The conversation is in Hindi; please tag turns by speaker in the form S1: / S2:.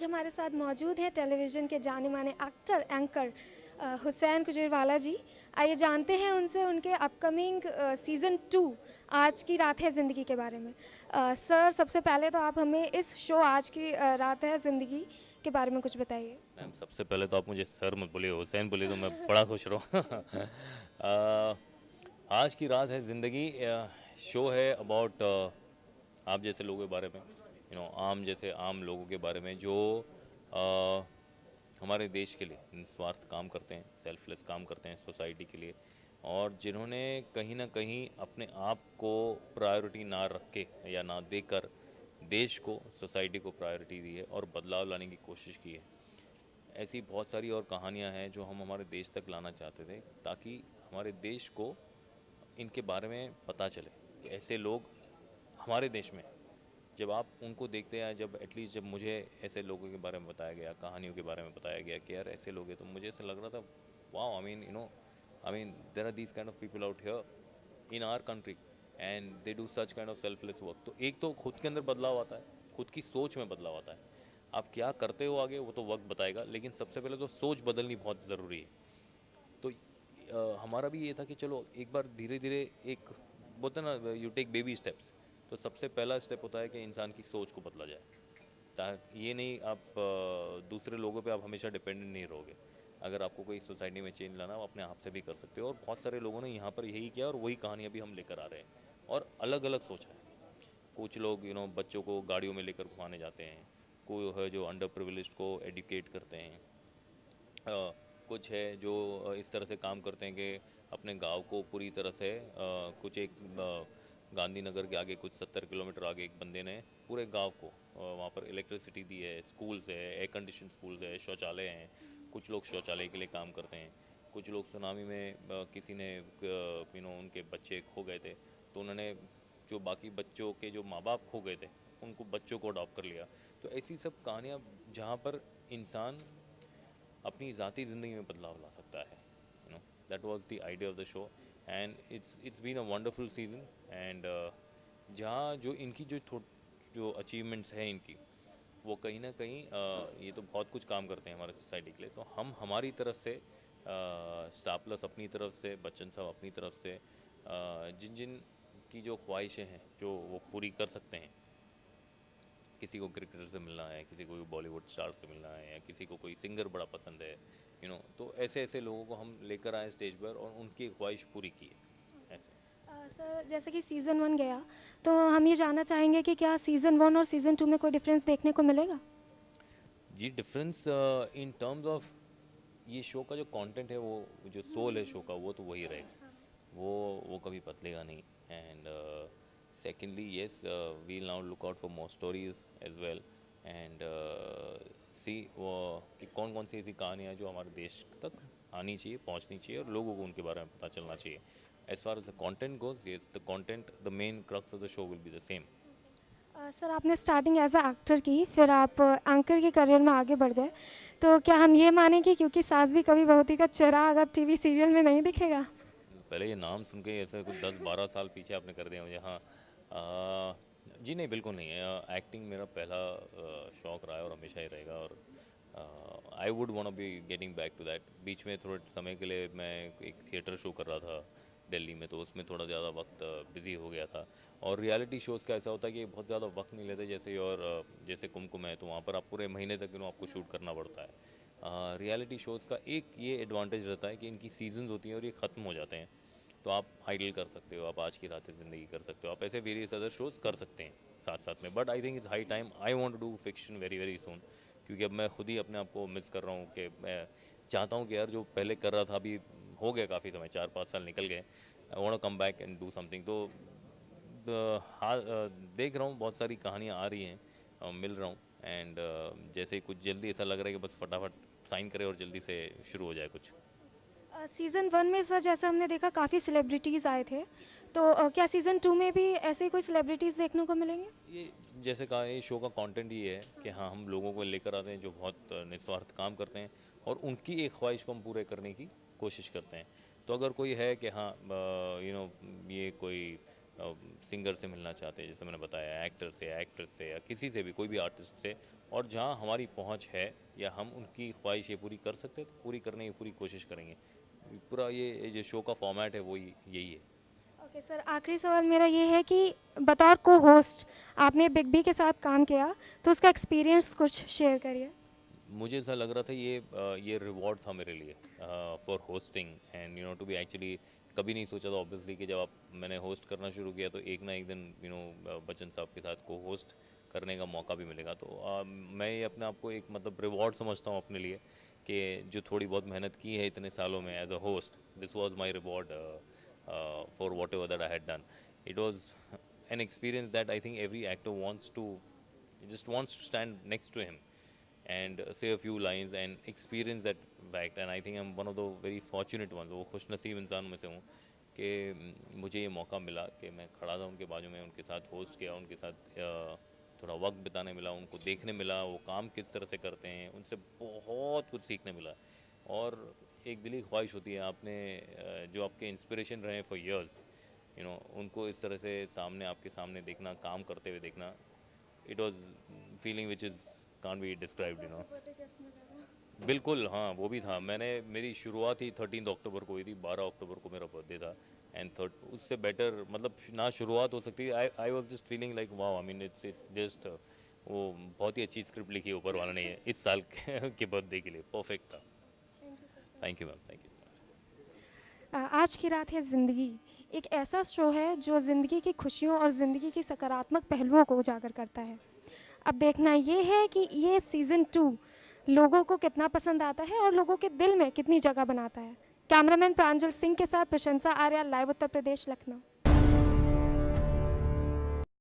S1: आज हमारे साथ मौजूद हैं टेलीविज़न के जाने-माने एक्टर, एंकर हुसैन कुजूरवाला जी। आइए जानते हैं उनसे उनके अपकमिंग सीज़न 2 आज की रात है ज़िंदगी के बारे में। सर सबसे पहले तो आप हमें इस शो आज की रात है ज़िंदगी के बारे में कुछ बताइए।
S2: मैम सबसे पहले तो आप मुझे सर मत बोलिए, हुसैन बोलिए तो मैं बड़ा खुश रहूँ। अ, आज की रात है ज़िंदगी शो है अबाउट आप जैसे लोगों के बारे में, आम जैसे आम लोगों के बारे में जो अ, हमारे देश के लिए निस्वार्थ काम करते हैं, सेल्फलेस काम करते हैं सोसाइटी के लिए, और जिन्होंने कहीं ना कहीं अपने आप को प्रायोरिटी ना रख के या ना देकर देश को, सोसाइटी को प्रायोरिटी दी है और बदलाव लाने की कोशिश की है। ऐसी बहुत सारी और कहानियां हैं जो हम हमारे देश तक लाना चाहते थे, ताकि हमारे देश को इनके बारे में पता चले कि ऐसे लोग हमारे देश में। जब आप उनको देखते हैं, जब एटलीस्ट जब मुझे ऐसे लोगों के बारे में बताया गया, कहानियों के बारे में बताया गया कि यार ऐसे लोग हैं, तो मुझे ऐसा लग रहा था, wow, I mean there are these kind of people out here in our country and they do such kind of selfless work. तो एक तो खुद के अंदर बदलाव आता है, खुद की सोच में बदलाव आता है। आप क्या करते हो आगे वो तो वक्त बताएगा, लेकिन सबसे पहले तो सोच बदलनी बहुत ज़रूरी है। तो हमारा भी ये था कि चलो एक बार धीरे धीरे, एक बोलते हैं ना, यू टेक बेबी स्टेप्स। तो सबसे पहला स्टेप होता है कि इंसान की सोच को बदला जाए। ये नहीं आप दूसरे लोगों पे आप हमेशा डिपेंडेंट नहीं रहोगे। अगर आपको कोई सोसाइटी में चेंज लाना, आप अपने आप से भी कर सकते हो, और बहुत सारे लोगों ने यहाँ पर यही किया और वही कहानियाँ भी हम लेकर आ रहे हैं, और अलग अलग सोचा है। कुछ लोग बच्चों को गाड़ियों में लेकर घुमाने जाते हैं, कोई है जो अंडर प्रिविलेज्ड को एडुकेट करते हैं, कुछ है जो इस तरह से काम करते हैं कि अपने गांव को पूरी तरह से कुछ एक गांधीनगर के आगे कुछ 70 किलोमीटर आगे एक बंदे ने पूरे गांव को वहाँ पर इलेक्ट्रिसिटी दी है, स्कूल्स है, एयर कंडीशन स्कूल्स है, शौचालय हैं। कुछ लोग शौचालय के लिए काम करते हैं। कुछ लोग सुनामी में किसी ने उनके बच्चे खो गए थे, तो उन्होंने जो बाकी बच्चों के जो माँ बाप खो गए थे उनको बच्चों को अडॉप्ट कर लिया। तो ऐसी सब कहानियाँ जहाँ पर इंसान अपनी ज़ाती ज़िंदगी में बदलाव ला सकता है। That was the idea of the show, and it's been a wonderful season. And जहाँ जो इनकी जो अचीवमेंट्स हैं इनकी, वो कहीं ना कहीं ये तो बहुत कुछ काम करते हैं हमारे सोसाइटी के लिए। तो हम हमारी तरफ से, स्टार प्लस अपनी तरफ से, बच्चन साहब अपनी तरफ से, जिन जिन की जो ख्वाहिशें हैं जो वो पूरी कर सकते हैं। किसी को क्रिकेटर से मिलना है, किसी को बॉलीवुड स्टार से मिलना है, या किसी को कोई सिंगर बड़ा पसंद है, तो ऐसे ऐसे लोगों को हम लेकर आए स्टेज पर और उनकी ख्वाहिश पूरी की है ऐसे।
S1: सर जैसे कि सीज़न 1 गया, तो हम ये जानना चाहेंगे कि क्या सीज़न 1 और सीज़न 2 में कोई डिफरेंस देखने को मिलेगा?
S2: जी, डिफरेंस इन टर्म्स ऑफ ये शो का जो कंटेंट है, वो जो सोल है शो का, वो तो वही रहेगा। वो कभी बदलेगा नहीं। And secondly, yes, we'll now look out for more stories as well, and see वो कि कौन कौन सी ऐसी कहानियाँ जो हमारे देश तक आनी चाहिए, पहुँचनी चाहिए, और लोगों को उनके बारे में पता चलना चाहिए। As far as the content goes, yes, the content, the main crux of the show will be the same.
S1: Sir आपने स्टार्टिंग एज अ एक्टर की, फिर आप एंकर के करियर में आगे बढ़ गए, तो क्या हम ये मानें कि क्योंकि सास भी कभी बहुती का चिराग अब टीवी सीरियल में नहीं दिखेगा?
S2: पहले ये नाम सुन के ऐसे कुछ 10-12 साल पीछे आपने कर दिया मुझे। हाँ, जी नहीं, बिल्कुल नहीं है। एक्टिंग मेरा पहला शौक रहा है और हमेशा ही रहेगा, और I would want be getting back to that. बीच में थोड़े समय के लिए मैं एक थिएटर शो कर रहा था दिल्ली में, तो उसमें थोड़ा ज़्यादा वक्त बिज़ी हो गया था। और रियलिटी शोज़ का ऐसा होता है कि बहुत ज़्यादा वक्त नहीं लेते, जैसे और जैसे कुमकुम है, तो वहाँ पर आप पूरे महीने तक आपको शूट करना पड़ता है। रियलिटी शोज़ का एक ये एडवांटेज रहता है कि इनकी सीजन्स होती हैं और ये ख़त्म हो जाते हैं। तो आप आइडल कर सकते हो, आप आज की रात ज़िंदगी कर सकते हो, आप ऐसे वेरियस अदर शोज़ कर सकते हैं साथ साथ में। But I think it's high time, I want to do fiction very very soon, क्योंकि अब मैं खुद ही अपने आप को मिस कर रहा हूँ कि मैं चाहता हूँ कि यार जो पहले कर रहा था, अभी हो गया काफ़ी समय, 4-5 साल निकल गए, I want to come back and do something. तो हाँ, देख रहा हूँ बहुत सारी कहानियाँ आ रही हैं, मिल रहा हूँ, एंड जैसे ही कुछ जल्दी ऐसा लग रहा है कि बस फटाफट साइन करें और जल्दी से शुरू हो जाए कुछ।
S1: सीज़न 1 में सर जैसा हमने देखा काफ़ी सेलिब्रिटीज़ आए थे, तो क्या सीज़न 2 में भी ऐसे ही कोई सेलिब्रिटीज़ देखने को मिलेंगे?
S2: ये जैसे कहा, ये शो का कंटेंट ये है कि हाँ, हम लोगों को लेकर आते हैं जो बहुत निस्वार्थ काम करते हैं, और उनकी एक ख्वाहिश को हम पूरे करने की कोशिश करते हैं। तो अगर कोई है कि हाँ, ये कोई सिंगर से मिलना चाहते हैं, जैसे मैंने बताया, एक्टर से, एक्ट्रेस से, या किसी से भी, कोई भी आर्टिस्ट से, और जहाँ हमारी पहुँच है या हम उनकी ख्वाहिशें पूरी कर सकते हैं तो पूरी करने की पूरी कोशिश करेंगे। पूरा ये जो शो का फॉर्मेट है वो यही है।
S1: ओके सर, आखिरी सवाल मेरा ये है कि बतौर को होस्ट आपने बिग बी के साथ काम किया, तो उसका एक्सपीरियंस कुछ शेयर करिए।
S2: मुझे ऐसा लग रहा था ये रिवॉर्ड था मेरे लिए for hosting and to be actually कभी नहीं सोचा था ऑब्वियसली कि जब मैंने होस्ट करना शुरू किया तो एक ना एक दिन बच्चन साहब के साथ को होस्ट करने का मौका भी मिलेगा। तो मैं ये अपने आप को एक मतलब रिवॉर्ड समझता हूँ अपने लिए कि जो थोड़ी बहुत मेहनत की है इतने सालों में as a host, this was my reward for whatever that I had done. It was an experience that I think every actor wants to just wants to stand next to him and say a few lines and experience that fact, and I think I'm one of the very fortunate ones, वो खुश नसीब इंसान में से हूँ कि मुझे ये मौका मिला कि मैं खड़ा था उनके बाजू में, उनके साथ होस्ट किया, उनके साथ थोड़ा वक्त बिताने मिला, उनको देखने मिला वो काम किस तरह से करते हैं, उनसे बहुत कुछ सीखने मिला। और एक दिली ख्वाहिश होती है आपने जो आपके इंस्पिरेशन रहे फॉर ईयर्स उनको इस तरह से सामने आपके सामने देखना, काम करते हुए देखना, it was feeling which is can't be described. बिल्कुल हाँ, वो भी था। मेरी शुरुआत ही 13 अक्टूबर को हुई थी, 12 अक्टूबर को मेरा बर्थडे था एंड थर्ड उससे बेटर मतलब ना शुरुआत हो सकती है। I was just feeling like wow, I mean it's just वो बहुत ही अच्छी स्क्रिप्ट लिखी ऊपर वाला ने इस साल के बर्थडे के लिए, परफेक्ट था। Thank you ma'am, thank you.
S1: आज की रात है ज़िंदगी एक ऐसा शो है जो ज़िंदगी की खुशियों और ज़िंदगी की सकारात्मक पहलुओं को उजागर करता है। अब देखना ये है कि ये सीज़न 2 लोगों को कितना पसंद आता है और लोगों के दिल में कितनी जगह बनाता है। कैमरामैन प्रांजल सिंह के साथ प्रशंसा आर्या, लाइव उत्तर प्रदेश, लखनऊ।